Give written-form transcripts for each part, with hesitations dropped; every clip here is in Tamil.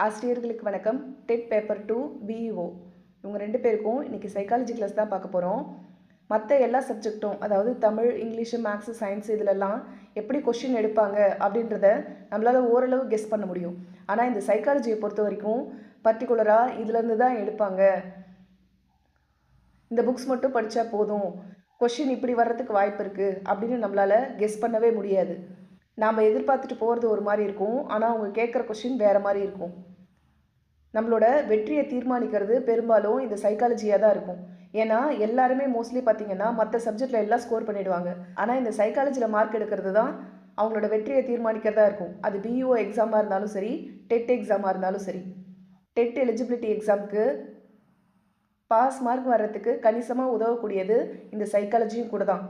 ஆசிரியர்களுக்கு வணக்கம். டெட் பேப்பர் 2 பிஇஓ இவங்க 2 பேருக்கும் இன்றைக்கி சைக்காலஜி கிளாஸ் தான் பார்க்க போகிறோம். மற்ற எல்லா சப்ஜெக்ட்டும், அதாவது தமிழ், இங்கிலீஷு, மேக்ஸு, சயின்ஸ் இதிலெல்லாம் எப்படி கொஷின் எடுப்பாங்க அப்படின்றத நம்மளால் ஓரளவு கெஸ் பண்ண முடியும். ஆனால் இந்த சைக்காலஜியை பொறுத்த வரைக்கும் பர்டிகுலராக இதுலேருந்து தான் எடுப்பாங்க, இந்த புக்ஸ் மட்டும் படித்தா போதும், கொஷின் இப்படி வர்றதுக்கு வாய்ப்பு இருக்குது அப்படின்னு நம்மளால் கெஸ் பண்ணவே முடியாது. நாம் எதிர்பார்த்துட்டு போகிறது ஒரு மாதிரி இருக்கும், ஆனால் அவங்க கேட்குற கொஷின் வேறு மாதிரி இருக்கும். நம்மளோட வெற்றியை தீர்மானிக்கிறது பெரும்பாலும் இந்த சைக்காலஜியாக தான் இருக்கும். ஏன்னா எல்லாருமே மோஸ்ட்லி பார்த்திங்கன்னா மற்ற சப்ஜெக்டில் எல்லாம் ஸ்கோர் பண்ணிவிடுவாங்க. ஆனால் இந்த சைக்காலஜியில் மார்க் எடுக்கிறது தான் அவங்களோட வெற்றியை தீர்மானிக்கிறதா இருக்கும். அது பிஇஓ எக்ஸாமாக இருந்தாலும் சரி, டெட் எக்ஸாமாக இருந்தாலும் சரி. டெட் எலிஜிபிலிட்டி எக்ஸாமுக்கு பாஸ் மார்க் வர்றதுக்கு கணிசமாக உதவக்கூடியது இந்த சைக்காலஜியும் கூட தான்.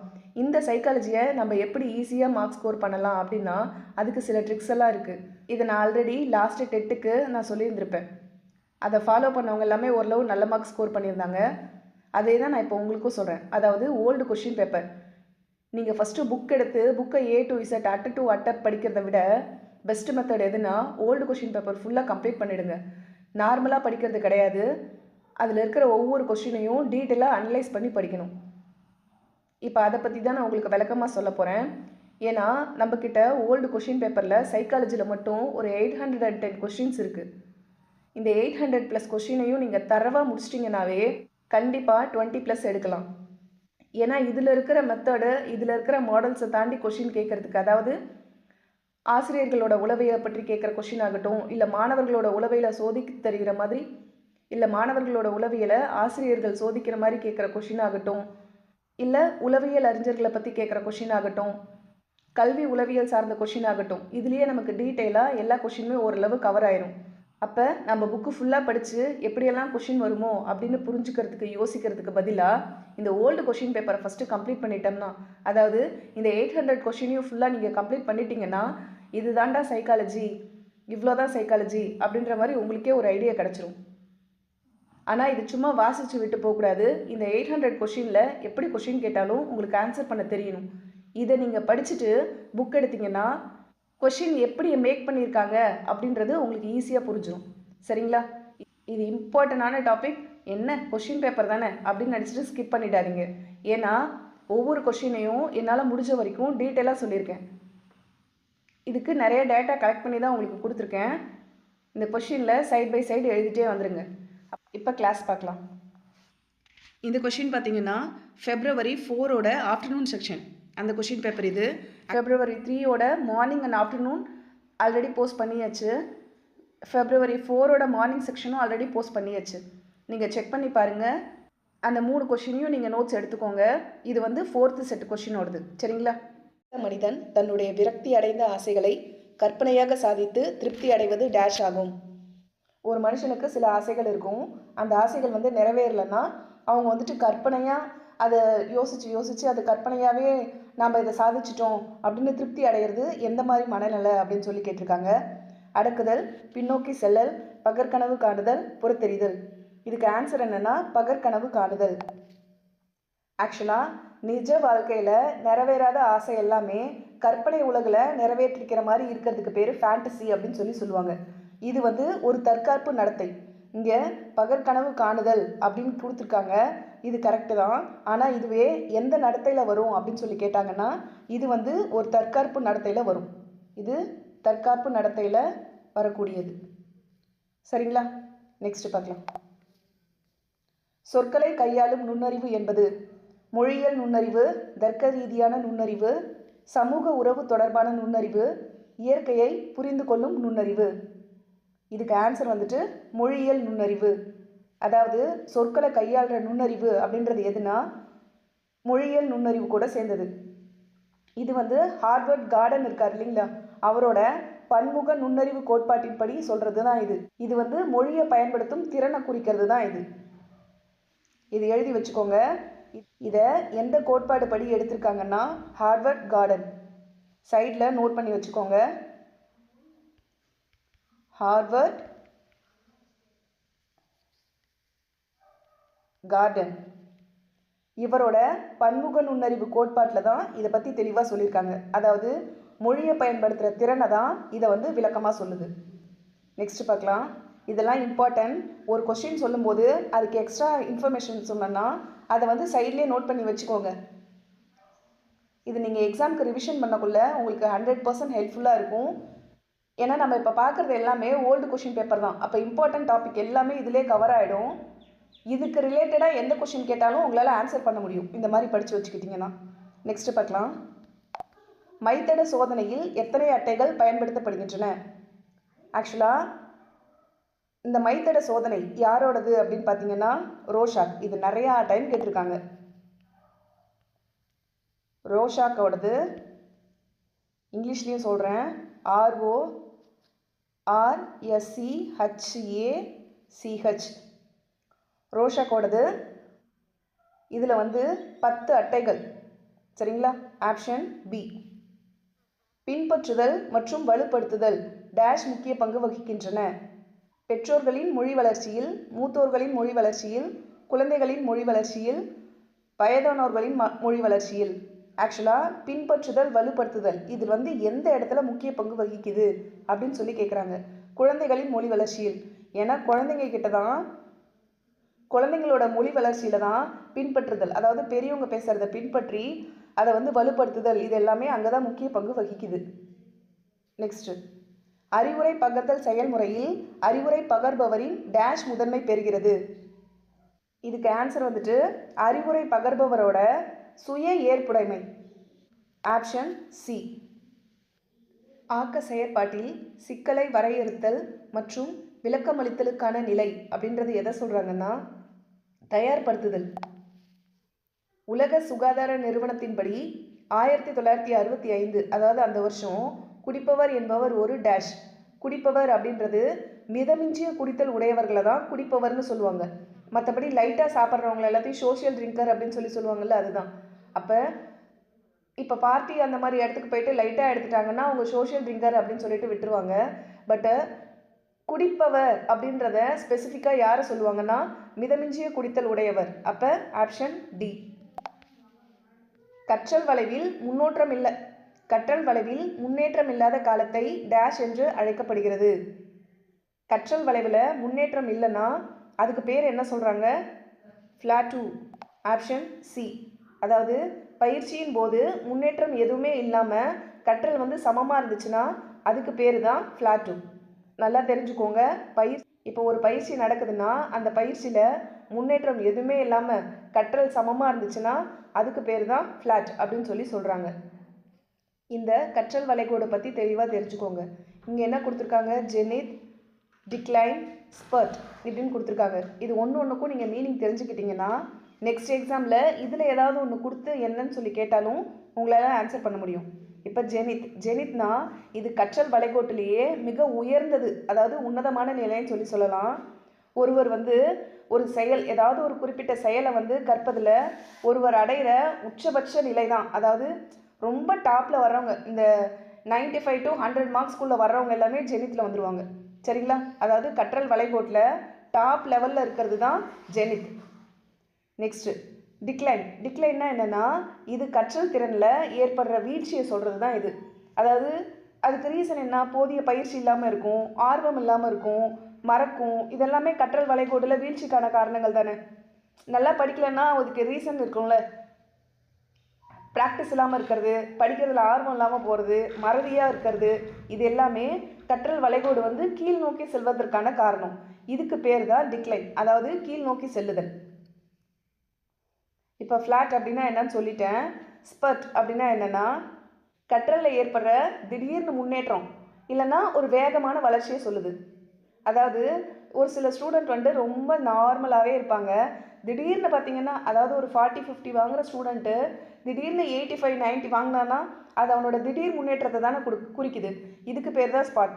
இந்த சைக்காலஜியை நம்ம எப்படி ஈஸியாக மார்க் ஸ்கோர் பண்ணலாம் அப்படின்னா அதுக்கு சில ட்ரிக்ஸ் எல்லாம் இருக்குது. இதை நான் ஆல்ரெடி லாஸ்ட்டு டெட்டுக்கு நான் சொல்லியிருந்திருப்பேன். அதை ஃபாலோ பண்ணவங்க எல்லாமே ஓரளவு நல்ல மார்க் ஸ்கோர் பண்ணியிருந்தாங்க. அதே தான் நான் இப்போ உங்களுக்கும் சொல்கிறேன். அதாவது ஓல்டு கொஷின் பேப்பர் நீங்கள் ஃபஸ்ட்டு புக் எடுத்து புக்கை A to Z அட்டை டு அட்டை படிக்கிறத விட பெஸ்ட் மெத்தட் எதுனா ஓல்டு கொஷின் பேப்பர் ஃபுல்லாக கம்ப்ளீட் பண்ணிவிடுங்க. நார்மலாக படிக்கிறது கிடையாது. அதில் இருக்கிற ஒவ்வொரு கொஷினையும் டீட்டெயிலாக அனலைஸ் பண்ணி படிக்கணும். இப்போ அதை பற்றி தான் நான் உங்களுக்கு விளக்கமாக சொல்ல போகிறேன். ஏன்னா நம்மக்கிட்ட ஓல்டு கொஷின் பேப்பரில் சைக்காலஜியில் மட்டும் ஒரு 810 கொஷின்ஸ் இருக்குது. இந்த 800+ கொஷினையும் நீங்கள் தரவாக முடிச்சிட்டிங்கனாவே கண்டிப்பாக 20+ எடுக்கலாம். ஏன்னா இதில் இருக்கிற மெத்தடு, இதில் இருக்கிற மாடல்ஸை தாண்டி கொஷின் கேட்குறதுக்கு, அதாவது ஆசிரியர்களோட உளவியலை பற்றி கேட்குற கொஷின் ஆகட்டும், இல்லை மாணவர்களோட உளவியலை சோதிக்க தெரிகிற மாதிரி, இல்லை மாணவர்களோட உளவியலை ஆசிரியர்கள் சோதிக்கிற மாதிரி கேட்குற கொஷின் ஆகட்டும், இல்லை உளவியல் அறிஞர்களை பற்றி கேட்குற கொஷின் ஆகட்டும், கல்வி உளவியல் சார்ந்த கொஷின் ஆகட்டும், இதுலேயே நமக்கு டீட்டெயிலாக எல்லா கொஷினுமே ஓரளவு கவர் ஆயிரும். அப்போ நம்ம புக்கு ஃபுல்லாக படித்து எப்படியெல்லாம் கொஷின் வருமோ அப்படின்னு புரிஞ்சுக்கிறதுக்கு யோசிக்கிறதுக்கு பதிலாக இந்த ஓல்டு கொஷின் பேப்பரை ஃபஸ்ட்டு கம்ப்ளீட் பண்ணிட்டோம்னா, அதாவது இந்த 800 கொஷினையும் ஃபுல்லாக நீங்கள் கம்ப்ளீட் பண்ணிட்டீங்கன்னா இது தாண்டா சைக்காலஜி, இவ்வளோ தான் சைக்காலஜி அப்படின்ற மாதிரி உங்களுக்கே ஒரு ஐடியா கிடச்சிரும். ஆனால் இது சும்மா வாசித்து விட்டு போகக்கூடாது. இந்த 800 கொஷினில் எப்படி கொஷின் கேட்டாலும் உங்களுக்கு ஆன்சர் பண்ண தெரியணும். இதை நீங்கள் படிச்சுட்டு புக் எடுத்திங்கன்னா கொஷின் எப்படி மேக் பண்ணியிருக்காங்க அப்படின்றது உங்களுக்கு ஈஸியாக புரிஞ்சிடும். சரிங்களா? இது இம்பார்ட்டண்டான டாபிக். என்ன கொஷின் பேப்பர் தானே அப்படின்னு நினச்சிட்டு ஸ்கிப் பண்ணிடாதீங்க. ஏன்னா ஒவ்வொரு கொஷினையும் என்னால் முடிஞ்ச வரைக்கும் டீட்டெயிலாக சொல்லியிருக்கேன். இதுக்கு நிறைய டேட்டா கலெக்ட் பண்ணி தான் உங்களுக்கு கொடுத்துருக்கேன். இந்த கொஷினில் சைட் பை சைடு எழுதிட்டே வந்துடுங்க. இப்போ கிளாஸ் பார்க்கலாம். இந்த கொஷின் பார்த்தீங்கன்னா February 4 ஆஃப்டர்நூன் செக்ஷன் அந்த கொஷின் பேப்பர். இது February 3 morning and afternoon already post பண்ணியாச்சு. February 4 மார்னிங் செக்ஷனும் ஆல்ரெடி போஸ்ட் பண்ணியாச்சு. நீங்கள் செக் பண்ணி பாருங்கள். அந்த 3 கொஷினையும் நீங்கள் நோட்ஸ் எடுத்துக்கோங்க. இது வந்து 4th செட் கொஷினோடது. சரிங்களா? மனிதன் தன்னுடைய விரக்தி அடைந்த ஆசைகளை கற்பனையாக சாதித்து திருப்தி அடைவது டேஷ் ஆகும். ஒரு மனுஷனுக்கு சில ஆசைகள் இருக்கும். அந்த ஆசைகள் வந்து நிறைவேறலைன்னா அவங்க வந்துட்டு கற்பனையாக அதை யோசித்து அது கற்பனையாகவே நாம் இதை சாதிச்சிட்டோம் அப்படின்னு திருப்தி அடைகிறது எந்த மாதிரி மனநிலை அப்படின்னு சொல்லி கேட்டிருக்காங்க. அடக்குதல், பின்னோக்கி செல்லல், பகற்கனவு காணுதல், புறத்தெரிதல். இதுக்கு ஆன்சர் என்னென்னா பகற்கனவு காணுதல். ஆக்சுவலாக நிஜ வாழ்க்கையில் நிறைவேறாத ஆசை எல்லாமே கற்பனை உலகில் நிறைவேற்றிக்கிற மாதிரி இருக்கிறதுக்கு பேர் ஃபேண்டசி அப்படின்னு சொல்லுவாங்க. இது வந்து ஒரு தற்காப்பு நடத்தை. இங்கே பகற்கனவு காணுதல் அப்படின்னு கொடுத்துருக்காங்க. இது கரெக்டு தான். ஆனால் இதுவே எந்த நடத்தையில் வரும் அப்படின்னு சொல்லி கேட்டாங்கன்னா இது வந்து ஒரு தற்காப்பு நடத்தையில் வரும். இது தற்காப்பு நடத்தையில் வரக்கூடியது. சரிங்களா? நெக்ஸ்ட் பார்க்கலாம். சொற்களை கையாளும் நுண்ணறிவு என்பது மொழியியல் நுண்ணறிவு, தர்க்க ரீதியான நுண்ணறிவு, சமூக உறவு தொடர்பான நுண்ணறிவு, இயற்கையை புரிந்து கொள்ளும் நுண்ணறிவு. இதுக்கு ஆன்சர் வந்துட்டு மொழியியல் நுண்ணறிவு. அதாவது சொற்களை கையாளுற நுண்ணறிவு அப்படின்றது எதுனா மொழியியல் நுண்ணறிவு கூட சேர்ந்தது. இது வந்து ஹார்வர்ட் கார்டன் இருக்கார் இல்லைங்களா, அவரோட பன்முக நுண்ணறிவு கோட்பாட்டின்படி சொல்கிறது தான் இது. இது வந்து மொழியை பயன்படுத்தும் திறனை குறிக்கிறது தான் இது. இது எழுதி வச்சுக்கோங்க. இதை எந்த கோட்பாடு படி எடுத்திருக்காங்கன்னா ஹார்வர்ட் கார்டன். சைடில் நோட் பண்ணி வச்சுக்கோங்க. ஹார்வர்ட் கார்டன் இவரோட பன்முக நுண்ணறிவு கோட்பாட்டில் தான் இதை பற்றி தெளிவாக சொல்லியிருக்காங்க. அதாவது மொழியை பயன்படுத்துகிற திறனை தான் இதை வந்து விளக்கமாக சொல்லுது. நெக்ஸ்ட் பார்க்கலாம். இதெல்லாம் இம்பார்ட்டன்ட். ஒரு கொஸ்டின் சொல்லும்போது அதுக்கு எக்ஸ்ட்ரா இன்ஃபர்மேஷன் சொன்னோன்னா அதை வந்து சைட்லேயே நோட் பண்ணி வச்சுக்கோங்க. இது நீங்கள் எக்ஸாமுக்கு ரிவிஷன் பண்ணக்குள்ள உங்களுக்கு 100% ஹெல்ப்ஃபுல்லாக இருக்கும். ஏன்னா நம்ம இப்போ பார்க்குறது எல்லாமே ஓல்டு கொஷின் பேப்பர் தான். அப்போ இம்பார்ட்டன்ட் டாபிக் எல்லாமே இதிலே கவர் ஆகிடும். இதுக்கு ரிலேட்டடாக எந்த கொஷின் கேட்டாலும் உங்களால் ஆன்சர் பண்ண முடியும் இந்த மாதிரி படித்து வச்சுக்கிட்டிங்கன்னா. நெக்ஸ்ட்டு பார்க்கலாம். மைத்தட சோதனையில் எத்தனை அட்டைகள் பயன்படுத்தப்படுகின்றன? ஆக்சுவலாக இந்த மைத்தட சோதனை யாரோடது அப்படின்னு பார்த்தீங்கன்னா ரோஷாக். இது நிறையா டைம் கேட்டிருக்காங்க. ரோஷாக்கோடது. இங்கிலீஷ்லேயும் சொல்கிறேன். RORSCHACH. ரோஷாக்கோடது. இதில் வந்து 10 அட்டைகள். சரிங்களா? Option B. பின்பற்றுதல் மற்றும் வலுப்படுத்துதல் டேஷ் முக்கிய பங்கு வகிக்கின்றன. பெற்றோர்களின் மொழி வளர்ச்சியில், மூத்தோர்களின் மொழி வளர்ச்சியில், குழந்தைகளின் மொழி வளர்ச்சியில், வயதானோர்களின் மொழி வளர்ச்சியில். ஆக்சுவலாக பின்பற்றுதல் வலுப்படுத்துதல் இது வந்து எந்த இடத்துல முக்கிய பங்கு வகிக்குது அப்படின்னு சொல்லி கேட்குறாங்க. குழந்தைகளின் மொழி வளர்ச்சியில். ஏன்னா குழந்தைங்க கிட்ட தான், குழந்தைங்களோட மொழி வளர்ச்சியில் தான் பின்பற்றுதல், அதாவது பெரியவங்க பேசுகிறத பின்பற்றி அதை வந்து வலுப்படுத்துதல், இது எல்லாமே அங்கே தான் முக்கிய பங்கு வகிக்குது. நெக்ஸ்ட்டு, அறிவுரை பகர்தல் செயல்முறையில் அறிவுரை பகர்பவரின் டேஷ் முதன்மை பெறுகிறது. இதுக்கு ஆன்சர் வந்துட்டு அறிவுரை பகர்பவரோட சுய ஏற்புடைமை. Option C. ஆக்க செயற்பாட்டில் சிக்கலை வரையறுத்தல் மற்றும் விளக்கமளித்தலுக்கான நிலை அப்படின்றது எதை சொல்கிறாங்கன்னா தயார்படுத்துதல். உலக சுகாதார நிறுவனத்தின்படி 1965, அதாவது அந்த வருஷம், குடிப்பவர் என்பவர் ஒரு டேஷ். குடிப்பவர் அப்படின்றது மிதமிஞ்சிய குடித்தல் உடையவர்களை தான் குடிப்பவர்னு சொல்லுவாங்க. மற்றபடி லைட்டாக சாப்பிட்றவங்க எல்லாத்தையும் சோஷியல் ட்ரிங்கர் அப்படின்னு சொல்லுவாங்கள்ல, அதுதான். அப்போ இப்போ பார்ட்டி அந்த மாதிரி இடத்துக்கு போயிட்டு லைட்டாக எடுத்துட்டாங்கன்னா அவங்க சோஷியல் ட்ரிங்கர் அப்படின்னு சொல்லிட்டு விட்டுருவாங்க. பட்டு குடிப்பவர் அப்படின்றத ஸ்பெசிஃபிக்காக யாரை சொல்லுவாங்கன்னா மிதமிஞ்சிய குடித்தல் உடையவர். அப்போ ஆப்ஷன் டி. கற்றல் வளைவில் முன்னேற்றம் இல்லை, கற்றல் வளைவில் முன்னேற்றம் இல்லாத காலத்தை டேஷ் என்று அழைக்கப்படுகிறது. கற்றல் வளைவில் முன்னேற்றம் இல்லைன்னா அதுக்கு பேர் என்ன சொல்கிறாங்க? ஃப்ளாட்டூ. Option C. அதாவது பயிற்சியின் போது முன்னேற்றம் எதுவுமே இல்லாமல் கற்றல் வந்து சமமாக இருந்துச்சுன்னா அதுக்கு பேர் தான் ஃப்ளாட்டூ. நல்லா தெரிஞ்சுக்கோங்க. இப்போ ஒரு பயிற்சி நடக்குதுன்னா அந்த பயிற்சியில் முன்னேற்றம் எதுவுமே இல்லாமல் கற்றல் சமமாக இருந்துச்சுன்னா அதுக்கு பேர் தான் ஃப்ளாட் அப்படின்னு சொல்கிறாங்க. இந்த கற்றல் வளைகோடு பற்றி தெளிவாக தெரிஞ்சுக்கோங்க. இங்கே என்ன கொடுத்துருக்காங்க? ஜெனித், டிக்ளைன், ஸ்பர்ட் இப்படின்னு கொடுத்துருக்காங்க. இது ஒன்றுக்கும் நீங்கள் மீனிங் தெரிஞ்சுக்கிட்டிங்கன்னா நெக்ஸ்ட் எக்ஸாமில் இதில் ஏதாவது ஒன்று கொடுத்து என்னன்னு சொல்லி கேட்டாலும் உங்களால் ஆன்சர் பண்ண முடியும். இப்போ ஜெனித்னா இது கற்றல் வளைகோட்டிலேயே மிக உயர்ந்தது, அதாவது உன்னதமான நிலைன்னு சொல்லலாம். ஒருவர் வந்து ஒரு செயல், ஏதாவது ஒரு குறிப்பிட்ட செயலை வந்து கற்பதில் ஒருவர் அடைகிற உச்சபட்ச நிலை தான். அதாவது ரொம்ப டாப்பில் வர்றவங்க, இந்த 95 to 100 மார்க்ஸ்குள்ளே வர்றவங்க எல்லாமே ஜெனித்தில் வந்துடுவாங்க. சரிங்களா? அதாவது கற்றல் வளைகோட்டில் டாப் லெவலில் இருக்கிறது தான் ஜெனித். நெக்ஸ்ட்டு டிக்ளைன்னா என்னென்னா இது கற்றல் திறனில் ஏற்படுற வீழ்ச்சியை சொல்கிறது தான் இது. அதாவது அதுக்கு ரீசன் என்ன? போதிய பயிற்சி இல்லாமல் இருக்கும், ஆர்வம் இல்லாமல் இருக்கும், மறக்கும். இதெல்லாமே கற்றல் வளைகோட்டில் வீழ்ச்சிக்கான காரணங்கள் தானே. நல்லா படிக்கலைன்னா அதுக்கு ரீசன் இருக்கும்ல. ப்ராக்டிஸ் இல்லாமல் இருக்கிறது, படிக்கிறதுல ஆர்வம் இல்லாமல் போகிறது, மறதியாக இருக்கிறது, இது எல்லாமே கற்றல் வளைகோடு வந்து கீழ் நோக்கி செல்வதற்கான காரணம். இதுக்கு பேர் தான் டிக்ளைன், அதாவது கீழ் நோக்கி செல்லுதல். இப்போ ஃப்ளாட் அப்படின்னா என்னன்னு சொல்லிட்டேன். ஸ்பர்ட் அப்படின்னா என்னென்னா கற்றலில் ஏற்படுற திடீர்னு முன்னேற்றம் இல்லைன்னா ஒரு வேகமான வளர்ச்சியை சொல்லுது. அதாவது ஒரு சில ஸ்டூடெண்ட் வந்து ரொம்ப நார்மலாகவே இருப்பாங்க. திடீர்னு பார்த்தீங்கன்னா, அதாவது ஒரு 40-50 வாங்குகிற ஸ்டூடெண்ட்டு திடீர்னு 85-90 வாங்கினான்னா அது அவனோட திடீர் முன்னேற்றத்தை தானே குறிக்குது. இதுக்கு பேர் தான் ஸ்பாட்.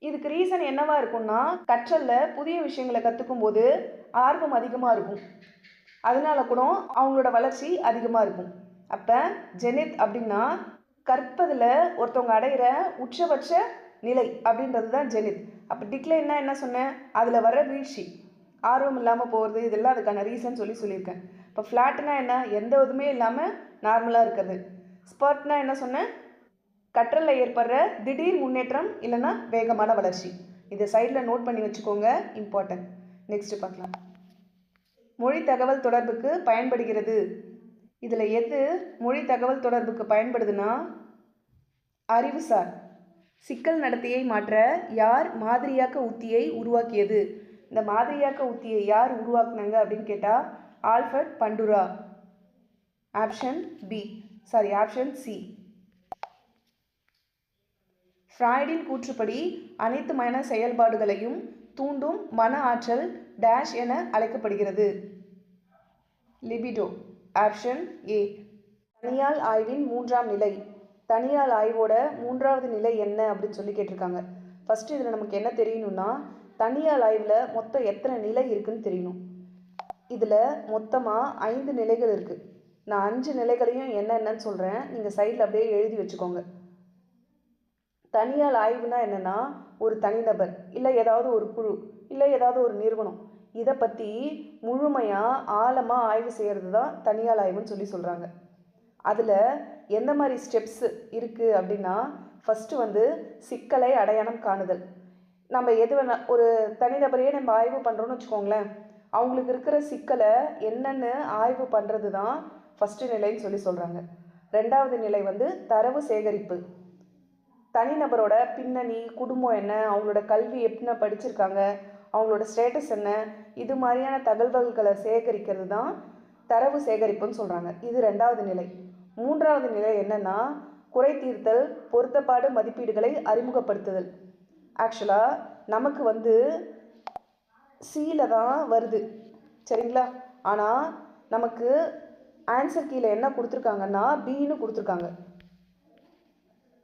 இதுக்கு ரீசன் என்னவா இருக்கும்னா கற்றலில் புதிய விஷயங்களை கற்றுக்கும் போது ஆர்வம் அதிகமாக இருக்கும், அதனால கூட அவங்களோட வளர்ச்சி அதிகமாக இருக்கும். அப்போ ஜெனித் அப்படின்னா கற்பதில் ஒருத்தவங்க அடைகிற உச்சபட்ச நிலை அப்படின்றது தான் ஜெனித். அப்போ டிக்ளைன்னா என்ன சொன்னேன்? அதில் வர வீழ்ச்சி, ஆர்வம் இல்லாமல் போகிறது, இதெல்லாம் அதுக்கான ரீசன் சொல்லியிருக்கேன். இப்போ ஃப்ளாட்னா என்ன? எந்த இதுவுமே இல்லாமல் நார்மலாக இருக்கிறது. ஸ்பர்ட்னா என்ன சொன்னேன்? கற்றலில் ஏற்படுற திடீர் முன்னேற்றம் இல்லைன்னா வேகமான வளர்ச்சி. இதை சைடில் நோட் பண்ணி வச்சுக்கோங்க, இம்பார்ட்டன்ட். நெக்ஸ்ட் பார்க்கலாம். மொழி தகவல் தொடர்புக்கு பயன்படுகிறது. இதில் எது மொழி தகவல் தொடர்புக்கு பயன்படுதுன்னா அறிவுசார். சிக்கல் நடத்தையை மாற்ற யார் மாதிரியாக்க உத்தியை உருவாக்கியது? இந்த மாதிரியாக்க உத்தியை யார் உருவாக்குனாங்க அப்படின்னு கேட்டால் ஆல்ஃபர்ட் பண்டுரா. Option C. ஃப்ராய்டின் கூற்றுப்படி அனைத்து மன செயல்பாடுகளையும் தூண்டும் மன ஆற்றல் டேஷ் என அழைக்கப்படுகிறது. லிபிடோ. Option A. தனியால் ஆய்வின் 3ஆம் நிலை. தனியால் ஆய்வோட 3வது நிலை என்ன அப்படின்னு சொல்லி கேட்டிருக்காங்க. ஃபஸ்ட்டு இதில் நமக்கு என்ன தெரியணும்னா தனியால் ஆய்வில் மொத்தம் எத்தனை நிலை இருக்குதுன்னு தெரியணும். இதில் மொத்தமாக 5 நிலைகள் இருக்குது. நான் 5 நிலைகளையும் என்னென்னு சொல்கிறேன், நீங்கள் சைடில் அப்படியே எழுதி வச்சுக்கோங்க. தனியால் ஆய்வுனா என்னென்னா ஒரு தனிநபர் இல்லை ஏதாவது ஒரு குழு இல்லை ஏதாவது ஒரு நிறுவனம் இதை பற்றி முழுமையாக ஆழமாக ஆய்வு செய்கிறது தான் தனியால் ஆய்வுன்னு சொல்லி சொல்கிறாங்க. அதில் எந்த மாதிரி ஸ்டெப்ஸ் இருக்குது அப்படின்னா ஃபஸ்ட்டு சிக்கலை அடையாளம் காணுதல். நம்ம எது வேணால் ஒரு தனிநபரையே நம்ம ஆய்வு பண்ணுறோன்னு வச்சுக்கோங்களேன், அவங்களுக்கு இருக்கிற சிக்கலை என்னென்னு ஆய்வு பண்ணுறது தான் ஃபஸ்ட்டு நிலைன்னு சொல்லி சொல்கிறாங்க. 2வது நிலை தரவு சேகரிப்பு. தனிநபரோட பின்னணி, குடும்பம் என்ன, அவங்களோட கல்வி எப்படின்னா படிச்சிருக்காங்க, அவங்களோட ஸ்டேட்டஸ் என்ன, இது மாதிரியான தகவல்களை சேகரிக்கிறது தான் தரவு சேகரிப்புன்னு சொல்கிறாங்க. இது 2வது நிலை. 3வது நிலை என்னென்னா குறை தீர்த்தல், பொருத்தப்பாடு மதிப்பீடுகளை அறிமுகப்படுத்துதல். ஆக்சுவலாக நமக்கு சியில் தான் வருது, சரிங்களா? ஆனால் நமக்கு ஆன்சர் கீழே என்ன கொடுத்துருக்காங்கன்னா பின்னு கொடுத்துருக்காங்க.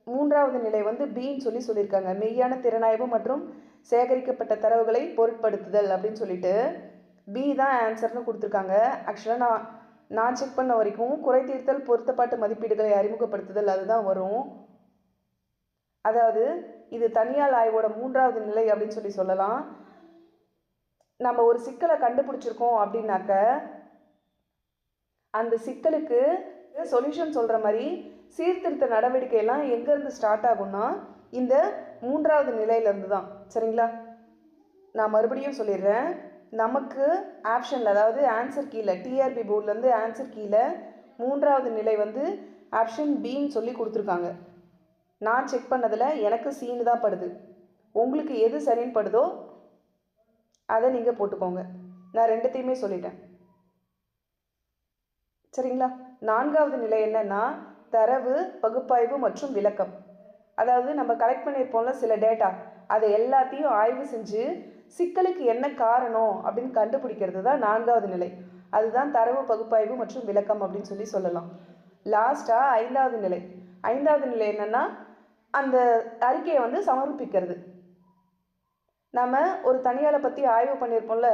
3வது நிலை பின்னு சொல்லியிருக்காங்க. மெய்யான திறனாய்வு மற்றும் சேகரிக்கப்பட்ட தரவுகளை பொருட்படுத்துதல் அப்படின்னு சொல்லிட்டு பி தான் ஆன்சர்னு கொடுத்துருக்காங்க. ஆக்சுவலாக நான் செக் பண்ண வரைக்கும் குறை தீர்த்தல், பொருத்தப்பாட்டு மதிப்பீடுகளை அறிமுகப்படுத்துதல் அதுதான் வரும். அதாவது இது தனியால் ஆய்வோட 3வது நிலை அப்படின்னு சொல்லலாம். நம்ம ஒரு சிக்கலை கண்டுபிடிச்சிருக்கோம் அப்படின்னாக்க அந்த சிக்கலுக்கு சொல்யூஷன் சொல்கிற மாதிரி சீர்திருத்த நடவடிக்கையெல்லாம் எங்கேருந்து ஸ்டார்ட் ஆகும்னா இந்த 3வது நிலையிலேருந்து தான், சரிங்களா? நான் மறுபடியும் சொல்லிடுறேன். நமக்கு ஆப்ஷனில் அதாவது ஆன்சர் கீழே டிஆர்பி போர்ட்லேருந்து ஆன்சர் கீழே 3வது நிலை ஆப்ஷன் பின்னு சொல்லி கொடுத்துருக்காங்க. நான் செக் பண்ணதில் எனக்கு சீனு தான் படுது. உங்களுக்கு எது சரின்னு படுதோ அதை நீங்கள் போட்டுக்கோங்க. நான் 2த்தையுமே சொல்லிட்டேன், சரிங்களா? 4வது நிலை என்னன்னா தரவு பகுப்பாய்வு மற்றும் விளக்கம். அதாவது நம்ம கலெக்ட் பண்ணியிருப்போம்ல சில டேட்டா, அதை எல்லாத்தையும் ஆய்வு செஞ்சு சிக்கலுக்கு என்ன காரணம் அப்படின்னு கண்டுபிடிக்கிறது தான் 4வது நிலை. அதுதான் தரவு பகுப்பாய்வு மற்றும் விளக்கம் அப்படின்னு சொல்லலாம். லாஸ்ட்டாக 5வது நிலை. 5வது நிலை என்னென்னா அந்த அறிக்கையை சமர்ப்பிக்கிறது. நம்ம ஒரு தனியாரை பற்றி ஆய்வு பண்ணியிருப்போம்ல,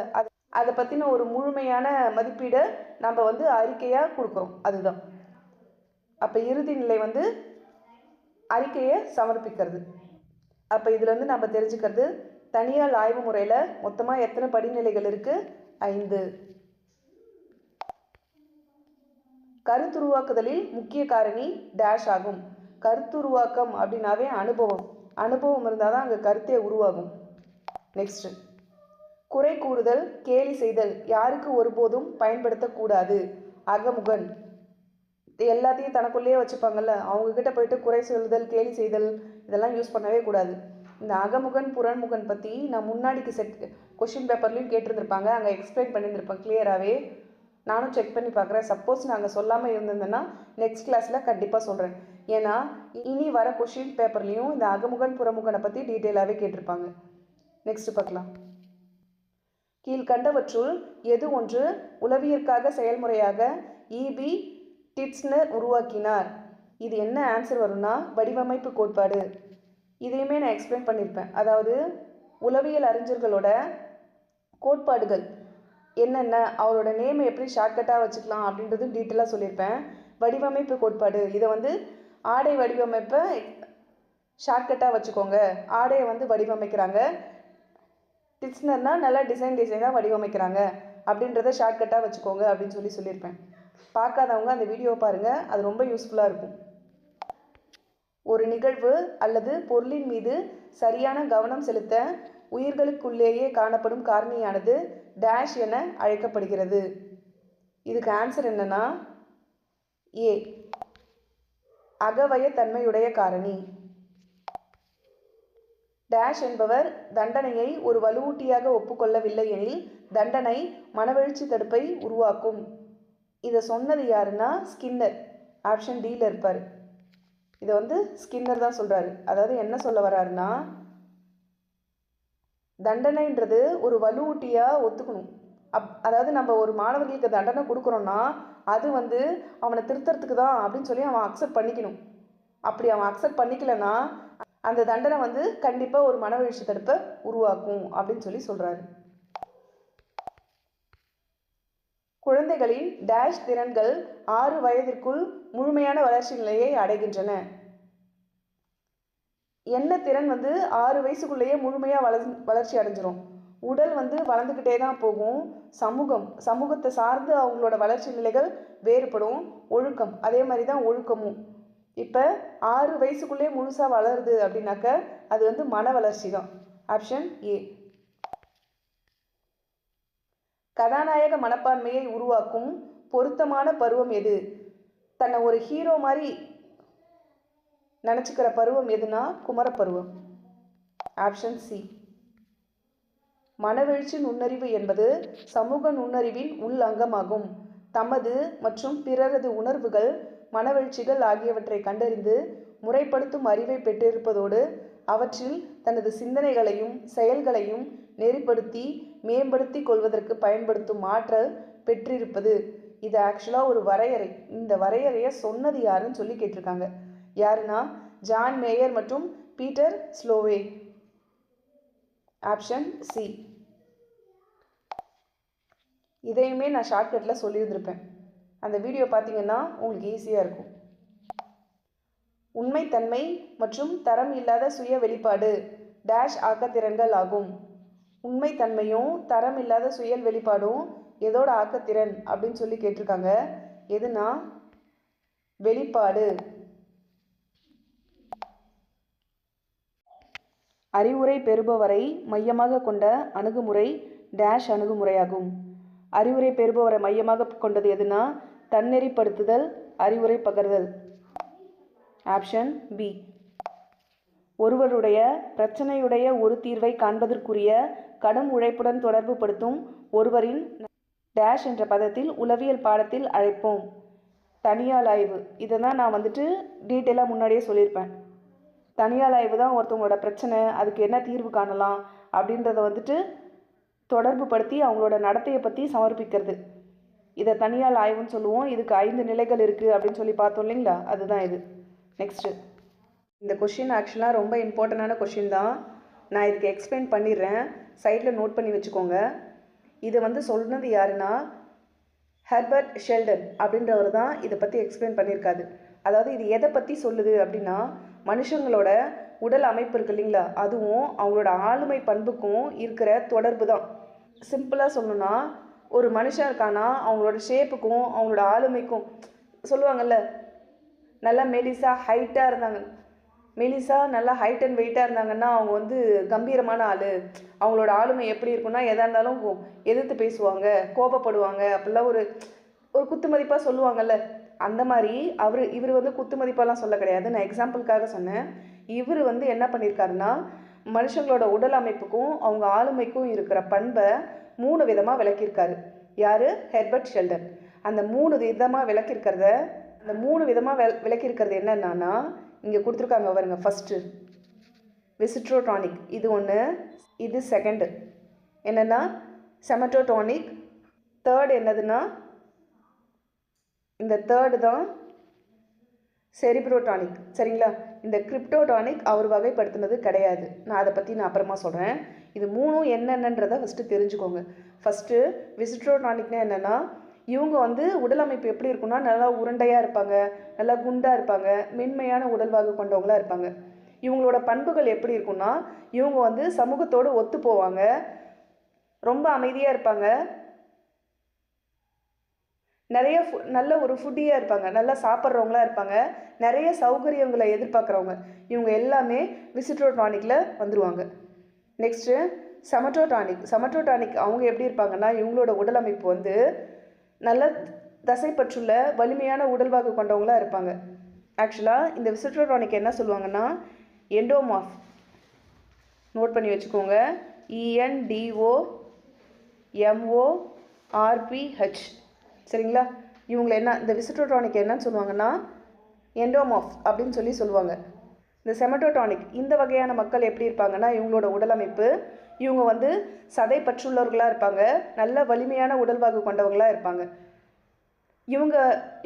அதை பற்றின ஒரு முழுமையான மதிப்பீடை நம்ம அறிக்கையாக கொடுக்குறோம், அதுதான். அப்போ இறுதி நிலை அறிக்கையை சமர்ப்பிக்கிறது. அப்போ இதில் நம்ம தெரிஞ்சுக்கிறது தனியால் ஆய்வு முறையில் மொத்தமாக எத்தனை படிநிலைகள் இருக்குது? 5. கருத்துருவாக்குதலில் முக்கிய காரணி டேஷ் ஆகும். கருத்துருவாக்கம் அப்படின்னாவே அனுபவம் இருந்தால் தான் அங்கே கருத்தே உருவாகும். நெக்ஸ்ட், குறை கூறுதல், கேலி செய்தல் யாருக்கு ஒருபோதும் பயன்படுத்தக்கூடாது? அகமுகன். எல்லாத்தையும் தனக்குள்ளேயே வச்சுப்பாங்கல்ல, அவங்கக்கிட்ட போயிட்டு குறை சொல்லுதல், கேலி செய்தல் இதெல்லாம் யூஸ் பண்ணவே கூடாது. இந்த அகமுகன் புறன்முகன் பற்றி நான் முன்னாடிக்கு கொஷின் பேப்பர்லேயும் கேட்டிருந்துருப்பாங்க, அங்கே எக்ஸ்பிளைன் பண்ணியிருந்திருப்பேன் கிளியராகவே. நானும் செக் பண்ணி பார்க்குறேன். சப்போஸ் நாங்கள் சொல்லாமல் இருந்திருந்தேன்னா நெக்ஸ்ட் கிளாஸில் கண்டிப்பாக சொல்கிறேன். ஏன்னா இனி வர கொஷின் பேப்பர்லேயும் இந்த அகமுகன் புறமுகனை பற்றி டீட்டெயிலாகவே கேட்டிருப்பாங்க. நெக்ஸ்ட் பார்க்கலாம். கீழ்கண்டவற்றுள் எது ஒன்று உளவியற்காக செயல்முறையாக இபி டிட்ஸ்னர் உருவாக்கினார்? இது என்ன ஆன்சர் வரும்னா வடிவமைப்பு கோட்பாடு. இதையுமே நான் எக்ஸ்பிளைன் பண்ணியிருப்பேன். அதாவது உளவியல் அறிஞர்களோட கோட்பாடுகள் என்னென்ன, அவரோட நேமை எப்படி ஷார்ட்கட்டாக வச்சுக்கலாம் அப்படின்றது டீட்டெயிலாக சொல்லியிருப்பேன். வடிவமைப்பு கோட்பாடு இதை ஆடை வடிவமைப்பை ஷார்ட்கட்டாக வச்சுக்கோங்க. ஆடையை வடிவமைக்கிறாங்க. டிட்ஸ்னர்னால் நல்லா டிசைனாக வடிவமைக்கிறாங்க அப்படின்றத ஷார்ட்கட்டாக வச்சுக்கோங்க அப்படின்னு சொல்லியிருப்பேன். பார்க்காதவங்க அந்த வீடியோவை பாருங்கள், அது ரொம்ப யூஸ்ஃபுல்லாக இருக்கும். ஒரு நிகழ்வு அல்லது பொருளின் மீது சரியான கவனம் செலுத்த உயிர்களுக்குள்ளேயே காணப்படும் காரணியானது டேஷ் என அழைக்கப்படுகிறது. இதுக்கு ஆன்சர் என்னன்னா ஏ, அகவயத்தன்மையுடைய காரணி. டேஷ் என்பவர் தண்டனையை ஒரு வலுவூட்டியாக ஒப்புக்கொள்ளவில்லை எனில் தண்டனை மனவெழுச்சி தடுப்பை உருவாக்கும். இதை சொன்னது யாருன்னா ஸ்கின்னர். ஆப்ஷன் டியில் இருப்பார். இதை ஸ்கின்னர் தான் சொல்கிறாரு. அதாவது என்ன சொல்ல வர்றாருன்னா, தண்டனைன்றது ஒரு வலுவூட்டியாக ஒத்துக்கணும். அதாவது நம்ம ஒரு மாணவர்களுக்கு தண்டனை கொடுக்குறோன்னா அது அவனை திருத்தறதுக்கு தான் அப்படின்னு சொல்லி அவன் அக்செப்ட் பண்ணிக்கணும். அப்படி அவன் அக்செப்ட் பண்ணிக்கலன்னா அந்த தண்டனை கண்டிப்பாக ஒரு மனவெழுச்சி தடுப்பை உருவாக்கும் அப்படின்னு சொல்லி சொல்கிறாரு. குழந்தைகளின் டேஷ் திறன்கள் 6 வயதிற்குள் முழுமையான வளர்ச்சி நிலையை அடைகின்றன. என்ன திறன் 6 வயசுக்குள்ளேயே முழுமையாக வளர்ச்சி அடைஞ்சிரும். உடல் வளர்ந்துக்கிட்டே தான் போகும். சமூகத்தை சார்ந்து அவங்களோட வளர்ச்சி நிலைகள் வேறுபடும். ஒழுக்கம் அதே மாதிரி தான் ஒழுக்கமும். இப்போ 6 வயசுக்குள்ளே முழுசாக வளருது அப்படின்னாக்க அது மன வளர்ச்சி தான். Option A. கதாநாயக மனப்பான்மையை உருவாக்கும் பொருத்தமான பருவம் எது? தன்னை ஒரு ஹீரோ மாதிரி நினச்சிக்கிற பருவம் எதுனா குமரப்பருவம். Option C. மனவெழுச்சி நுண்ணறிவு என்பது சமூக நுண்ணறிவின் உள் அங்கமாகும். தமது மற்றும் பிறரது உணர்வுகள், மனவெழுச்சிகள் ஆகியவற்றை கண்டறிந்து முறைப்படுத்தும் அறிவை பெற்றிருப்பதோடு அவற்றில் தனது சிந்தனைகளையும் செயல்களையும் நெறிப்படுத்தி மேம்படுத்தி கொள்வதற்கு பயன்படுத்தும் ஆற்றல் பெற்றிருப்பது. இது ஆக்சுவலாக ஒரு வரையறை. இந்த வரையறையை சொன்னது யாருன்னு சொல்லி கேட்டிருக்காங்க. யாருன்னா ஜான் மேயர் மற்றும் பீட்டர் ஸ்லோவே. Option C. இதையுமே நான் ஷார்ட்கட்டில் சொல்லியிருந்திருப்பேன். அந்த வீடியோ பார்த்தீங்கன்னா உங்களுக்கு ஈஸியாக இருக்கும். உண்மைத்தன்மை மற்றும் தரம் இல்லாத சுய வெளிப்பாடு டேஷ் ஆக்கத்திறன்கள் ஆகும். உண்மைத்தன்மையும் தரம் இல்லாத சுய வெளிப்பாடும் எதோட ஆக்கத்திறன் அப்படின்னு சொல்லி கேட்டிருக்காங்க. எதுனா வெளிப்பாடு. அறிவுரை பெறுபவரை மையமாக கொண்ட அணுகுமுறை டேஷ் அணுகுமுறையாகும். அறிவுரை பெறுபவரை மையமாக கொண்டது எதுனா தன்னெறிப்படுத்துதல், அறிவுரை பகர்தல். Option B. ஒருவருடைய பிரச்சனையுடைய ஒரு தீர்வை காண்பதற்குரிய கடும் உழைப்புடன் தொடர்பு படுத்தும் ஒருவரின் டேஷ் என்ற பதத்தில் உளவியல் பாடத்தில் அழைப்போம். தனியால் ஆய்வு. இதை தான் நான் டீட்டெயிலாக முன்னாடியே சொல்லியிருப்பேன். தனியால் ஆய்வு தான் ஒருத்தவங்களோட பிரச்சனை, அதுக்கு என்ன தீர்வு காணலாம் அப்படின்றத தொடர்பு படுத்தி அவங்களோட நடத்தையை பற்றி சமர்ப்பிக்கிறது. இதை தனியால் ஆய்வுன்னு சொல்லுவோம். இதுக்கு 5 நிலைகள் இருக்குது அப்படின்னு சொல்லி பார்த்தோம் இல்லைங்களா, அதுதான் இது. நெக்ஸ்ட்டு இந்த கொஷின் ஆக்சுவலாக ரொம்ப இம்பார்ட்டண்டான கொஷின் தான். நான் இதுக்கு எக்ஸ்பிளைன் பண்ணிடுறேன். சைடில் நோட் பண்ணி வச்சுக்கோங்க. இதை சொன்னது யாருன்னா ஹெர்பர்ட் ஷெல்டன் அப்படின்றவர் தான் இதை பற்றி எக்ஸ்பிளைன் பண்ணியிருக்காது. அதாவது இது எதை பற்றி சொல்லுது அப்படின்னா மனுஷங்களோட உடல் அமைப்பு இருக்குது இல்லைங்களா, அதுவும் அவங்களோட ஆளுமை பண்புக்கும் இருக்கிற தொடர்பு தான். சிம்பிளாக சொல்லணும்னா ஒரு மனுஷன் இருக்கானா அவங்களோட ஷேப்புக்கும் அவங்களோட ஆளுமைக்கும் சொல்லுவாங்கள்ல, நல்லா மெலிசாக ஹைட்டாக இருந்தாங்க, நல்லா ஹைட் அண்ட் வெயிட்டாக இருந்தாங்கன்னா அவங்க கம்பீரமான ஆள். அவங்களோட ஆளுமை எப்படி இருக்குன்னா எதாக இருந்தாலும் எதிர்த்து பேசுவாங்க, கோபப்படுவாங்க, அப்படிலாம் ஒரு குத்து மதிப்பாக சொல்லுவாங்கள்ல. அந்த மாதிரி இவர் குத்து மதிப்பாலாம் சொல்ல கிடையாது, நான் எக்ஸாம்பிளுக்காக சொன்னேன். இவர் என்ன பண்ணியிருக்காருன்னா மனுஷங்களோட உடல் அமைப்புக்கும் அவங்க ஆளுமைக்கும் இருக்கிற பண்பை 3 விதமாக விளக்கியிருக்காரு. யார்? Herbert Shelton. அந்த 3 விதமாக விளக்கியிருக்கிறது என்னென்னா இங்கே கொடுத்துருக்காங்க பாருங்க. ஃபஸ்ட்டு விசிட்ரோடானிக், இது ஒன்று. இது செகண்டு என்னென்னா செமட்டோடானிக். தேர்டு என்னதுன்னா இந்த தேர்டு தான் செரிப்ரோடானிக். சரிங்களா? இந்த கிரிப்டோடானிக் அவர் வகைப்படுத்தினது கிடையாது. நான் அதை பற்றி அப்புறமா சொல்கிறேன். இது 3 என்னென்னன்றதை ஃபஸ்ட்டு தெரிஞ்சுக்கோங்க. ஃபஸ்ட்டு விசிட்ரோடானிக்னா என்னென்னா இவங்க உடல் அமைப்பு எப்படி இருக்குன்னா நல்லா உருண்டையாக இருப்பாங்க, நல்லா குண்டாக இருப்பாங்க, மென்மையான உடல்வாகு கொண்டவங்களாக இருப்பாங்க. இவங்களோட பண்புகள் எப்படி இருக்குன்னா இவங்க சமூகத்தோடு ஒத்து போவாங்க, ரொம்ப அமைதியாக இருப்பாங்க, நிறைய நல்ல ஒரு ஃபுட்டியாக இருப்பாங்க, நல்லா சாப்பிட்றவங்களா இருப்பாங்க, நிறைய சௌகரியங்களை எதிர்பார்க்குறவங்க. இவங்க எல்லாமே விசிட்ரோடானிக்கில் வந்துடுவாங்க. நெக்ஸ்ட்டு சமட்டோடானிக் அவங்க எப்படி இருப்பாங்கன்னா, இவங்களோட உடல் அமைப்பு வந்து நல்ல தசைப்பற்றுள்ள வலிமையான உடல்வாகு கொண்டவங்களாக இருப்பாங்க. ஆக்சுவலாக இந்த விசிட்ரோடானிக் என்ன சொல்லுவாங்கன்னா, எண்டோமார்ஃப். நோட் பண்ணி வச்சுக்கோங்க. ENDOMORPH. சரிங்களா? இவங்களை இந்த விசிட்ரோடானிக் என்னன்னு சொல்லுவாங்கன்னா, எண்டோமார்ஃப் அப்படின்னு சொல்லுவாங்க. இந்த செமட்டோடானிக் இந்த வகையான மக்கள் எப்படி இருப்பாங்கன்னா, இவங்களோட உடல் அமைப்பு இவங்க வந்து சதை பற்றுள்ளவர்களாக இருப்பாங்க, நல்ல வலிமையான உடல்வாகு கொண்டவங்களாக இருப்பாங்க.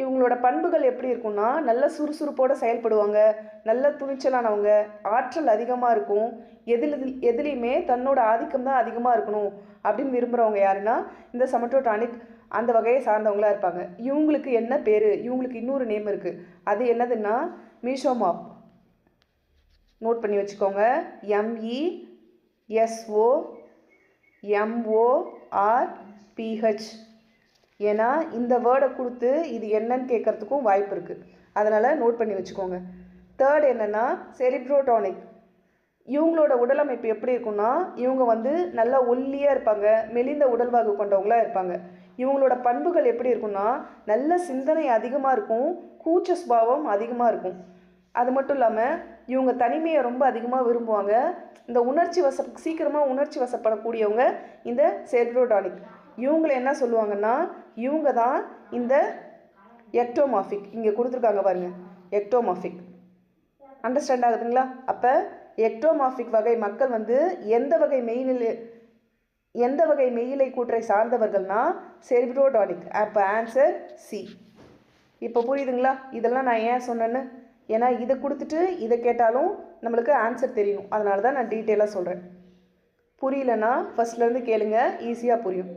இவங்களோட பண்புகள் எப்படி இருக்கும்னா, நல்ல சுறுசுறுப்போடு செயல்படுவாங்க, நல்ல துணிச்சலானவங்க, ஆற்றல் அதிகமாக இருக்கும், எதுலேயுமே தன்னோட ஆதிக்கம் தான் அதிகமாக இருக்கணும் அப்படின்னு விரும்புகிறவங்க யாருன்னா இந்த சமட்டோடானிக் அந்த வகையை சார்ந்தவங்களாக இருப்பாங்க. இவங்களுக்கு என்ன பேர்? இவங்களுக்கு இன்னொரு நேம் இருக்குது. அது என்னதுன்னா மீசோமார்ப். நோட் பண்ணி வச்சுக்கோங்க. MESOMORPH. ஏன்னா இந்த வேர்டை கொடுத்து இது என்னன்னு கேட்குறதுக்கும் வாய்ப்பு இருக்குது. அதனால் நோட் பண்ணி வச்சுக்கோங்க. தேர்ட் என்னென்னா செரிப்ரோடானிக். இவங்களோட உடலமைப்பு எப்படி இருக்குன்னா, இவங்க வந்து நல்லா ஒல்லியாக இருப்பாங்க, மெலிந்த உடல்வாகு கொண்டவங்களாக இருப்பாங்க. இவங்களோட பண்புகள் எப்படி இருக்குன்னா, நல்ல சிந்தனை அதிகமாக இருக்கும், கூச்ச சுபாவம் அதிகமாக இருக்கும். அது மட்டும் இல்லாமல் இவங்க தனிமையை ரொம்ப அதிகமாக விரும்புவாங்க. இந்த சீக்கிரமாக உணர்ச்சி வசப்படக்கூடியவங்க இந்த செரிப்ரோடானிக். இவங்களை என்ன சொல்லுவாங்கன்னா, இவங்க தான் இந்த எக்டோமார்பிக். இங்கே கொடுத்துருக்காங்க பாருங்கள், எக்டோமார்பிக். அண்டர்ஸ்டாண்ட் ஆகுதுங்களா? அப்போ எக்டோமார்பிக் வகை மக்கள் வந்து எந்த வகை மெய்யிலை கூற்றை சார்ந்தவர்கள்னா செரிப்ரோடானிக். அப்போ ஆன்சர் சி. இப்போ புரியுதுங்களா? இதெல்லாம் நான் ஏன் சொன்னேன்னு? ஏன்னா இதை கொடுத்துட்டு இதை கேட்டாலும் நம்மளுக்கு ஆன்சர் தெரியணும். அதனால தான் நான் டீட்டெயிலாக சொல்கிறேன். புரியலன்னா ஃபஸ்ட்லேருந்து கேளுங்க, ஈஸியாக புரியும்.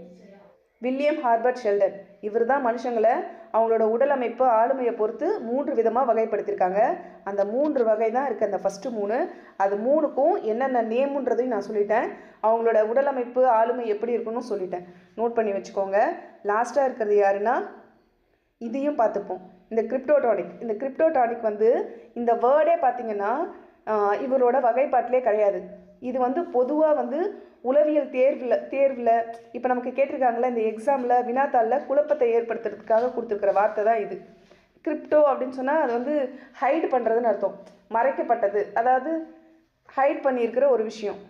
வில்லியம் ஹார்பர்ட் ஷெல்டன் இவர் தான் மனுஷங்களை அவங்களோட உடல் அமைப்பு ஆளுமையை பொறுத்து 3 விதமாக வகைப்படுத்தியிருக்காங்க. அந்த 3 வகை தான் இருக்குது. அந்த ஃபஸ்ட்டு 3 அது 3க்கும் என்னென்ன நேமுன்றதையும் நான் சொல்லிட்டேன். அவங்களோட உடல் அமைப்பு ஆளுமை எப்படி இருக்குன்னு சொல்லிட்டேன். நோட் பண்ணி வச்சுக்கோங்க. லாஸ்ட்டாக இருக்கிறது யாருன்னா, இதையும் பார்த்துப்போம். இந்த கிரிப்டோடானிக் வந்து இந்த வேர்டே பார்த்திங்கன்னா இவரோட வகைப்பாட்டிலே கிடையாது. இது வந்து பொதுவாக வந்து உளவியல் தேர்வில் இப்போ நமக்கு கேட்டிருக்காங்களே இந்த எக்ஸாமில் வினாத்தாளில் குழப்பத்தை ஏற்படுத்துறதுக்காக கொடுத்துருக்கிற வார்த்தை தான் இது. கிரிப்டோ அப்படின்னு சொன்னால் அது வந்து ஹைட் பண்ணுறதுன்னு அர்த்தம், மறைக்கப்பட்டது, அதாவது ஹைட் பண்ணியிருக்கிற ஒரு விஷயம்.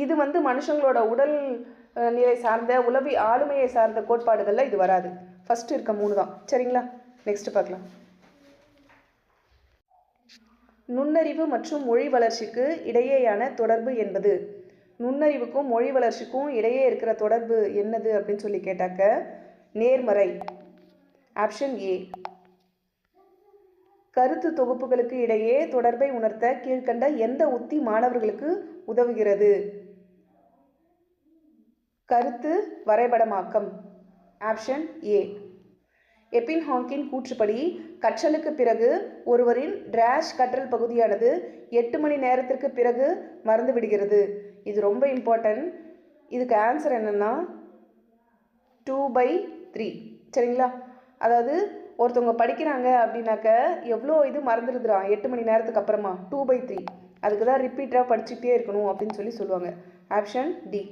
இது வந்து மனுஷங்களோட உடல் நிலை சார்ந்த ஆளுமையை சார்ந்த கோட்பாடுகளில் இது வராது. ஃபஸ்ட்டு இருக்க 3 தான். சரிங்களா? நெக்ஸ்ட் பார்க்கலாம். நுண்ணறிவு மற்றும் மொழி வளர்ச்சிக்கு இடையேயான தொடர்பு என்பது. நுண்ணறிவுக்கும் மொழி வளர்ச்சிக்கும் இடையே இருக்கிற தொடர்பு என்னது அப்படின்னு சொல்லி கேட்டாக்க நேர்மறை. Option A. கருத்து தொகுப்புகளுக்கு இடையே தொடர்பை உணர்த்த கீழ்கண்ட எந்த உத்தி மாணவர்களுக்கு உதவுகிறது? கருத்து வரைபடமாக்கம். Option A. எபின் ஹாங்கின் கூற்றுப்படி கற்றலுக்கு பிறகு ஒருவரின் டிராஷ் கற்றல் பகுதியானது 8 மணி நேரத்திற்கு பிறகு மறந்து விடுகிறது. இது ரொம்ப இம்பார்ட்டன்ட். இதுக்கு ஆன்சர் என்னென்னா 2/3. சரிங்களா? அதாவது ஒருத்தவங்க படிக்கிறாங்க அப்படின்னாக்க எவ்வளோ இது மறந்துடுதுறான் 8 மணி நேரத்துக்கு அப்புறமா 2/3. அதுக்கு தான் ரிப்பீட்டாக படிச்சுட்டே இருக்கணும் அப்படின்னு சொல்லுவாங்க. Option D.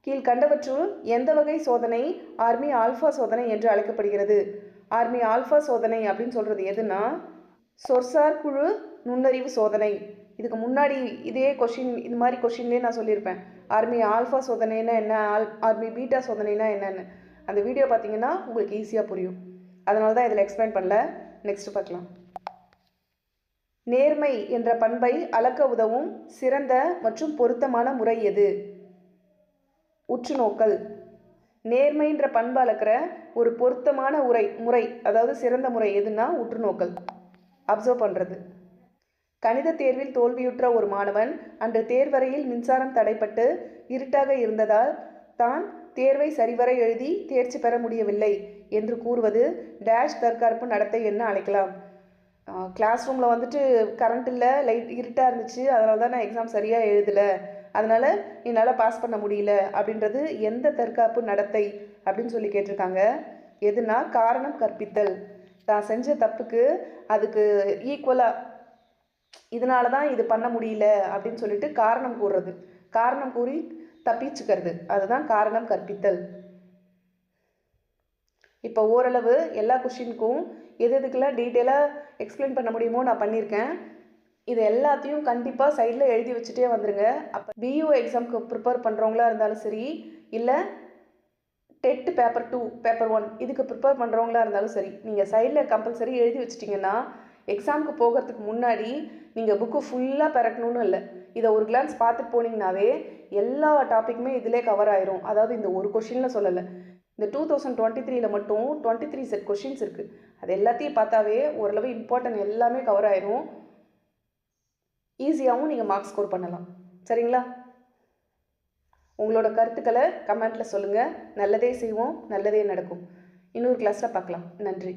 கீழ்கண்டவற்றுள் எந்த வகை சோதனை ஆர்மி ஆல்ஃபா சோதனை என்று அழைக்கப்படுகிறது? ஆர்மி ஆல்ஃபா சோதனை அப்படின்னு சொல்கிறது எதுனா சொற்சார் குழு நுண்ணறிவு சோதனை. இதுக்கு முன்னாடி இதே இது மாதிரி கொஷின்லேயே நான் சொல்லியிருப்பேன். ஆர்மி ஆல்ஃபா சோதனைன்னா என்ன, ஆர்மி பீட்டா சோதனைனா என்னென்னு. அந்த வீடியோ பார்த்தீங்கன்னா உங்களுக்கு ஈஸியாக புரியும். அதனால தான் இதில் எக்ஸ்பிளைன் பண்ணல. நெக்ஸ்ட் பார்க்கலாம். நேர்மை என்ற பண்பை அளக்க உதவும் சிறந்த மற்றும் பொருத்தமான முறை எது? உற்றுநோக்கல். நேர்மைன்ற பண்பு அளக்கிற ஒரு பொருத்தமான முறை அதாவது சிறந்த முறை எதுனா உற்றுநோக்கல், அப்சர்வ் பண்ணுறது. கணித தேர்வில் தோல்வியுற்ற ஒரு மாணவன் அன்று தேர்வறையில் மின்சாரம் தடைப்பட்டு இருட்டாக இருந்ததால் தான் தேர்வை சரிவர எழுதி தேர்ச்சி பெற முடியவில்லை என்று கூறுவது டேஷ் தற்காப்பு நடத்தை என்ன அழைக்கலாம்? கிளாஸ் ரூமில் வந்துட்டு கரண்ட் இல்லை, லைட் இருட்டாக இருந்துச்சு, அதனால தான் நான் எக்ஸாம் சரியாக எழுதலை, அதனால் என்னால் பாஸ் பண்ண முடியல அப்படின்றது எந்த தற்காப்பு நடத்தை அப்படின்னு சொல்லி கேட்டிருக்காங்க. எதுனா காரணம் கற்பித்தல். தான் செஞ்ச தப்புக்கு அதுக்கு ஈக்குவலாக இதனால தான் இது பண்ண முடியல அப்படின்னு சொல்லிட்டு காரணம் கூறுறது, காரணம் கூறி தப்பிச்சுக்கிறது, அதுதான் காரணம் கற்பித்தல். இப்போ ஓரளவு எல்லா கொஷினுக்கும் எதுக்கெல்லாம் டீட்டெயிலாக எக்ஸ்பிளைன் பண்ண முடியுமோ நான் பண்ணியிருக்கேன். இது எல்லாத்தையும் கண்டிப்பாக சைடில் எழுதி வச்சுட்டே வந்துடுங்க. அப்போ பியூ எக்ஸாமுக்கு ப்ரிப்பேர் பண்ணுறவங்களா இருந்தாலும் சரி, இல்லை டெட் பேப்பர் 2 பேப்பர் 1 இதுக்கு ப்ரிப்பேர் பண்ணுறவங்களா இருந்தாலும் சரி, நீங்கள் சைடில் கம்பல்சரி எழுதி வச்சிட்டிங்கன்னா எக்ஸாமுக்கு போகிறதுக்கு முன்னாடி நீங்கள் புக்கு ஃபுல்லாக பெறக்கணும்னு இல்லை. இதை ஒரு கிளான்ஸ் பார்த்துட்டு போனீங்கன்னாவே எல்லா டாப்பிக்குமே இதிலே கவர் ஆயிரும். அதாவது இந்த ஒரு கொஷினில் சொல்லலை, இந்த 2023 மட்டும் 23 செட் கொஷின்ஸ் இருக்குது. அது எல்லாத்தையும் பார்த்தாவே ஓரளவு இம்பார்ட்டன்ட் எல்லாமே கவர் ஆயிரும். ஈஸியாகவும் நீங்கள் மார்க்ஸ் ஸ்கோர் பண்ணலாம். சரிங்களா? உங்களோட கருத்துக்களை கமெண்ட்டில் சொல்லுங்கள். நல்லதே செய்வோம், நல்லதே நடக்கும். இன்னொரு கிளாஸில் பார்க்கலாம். நன்றி.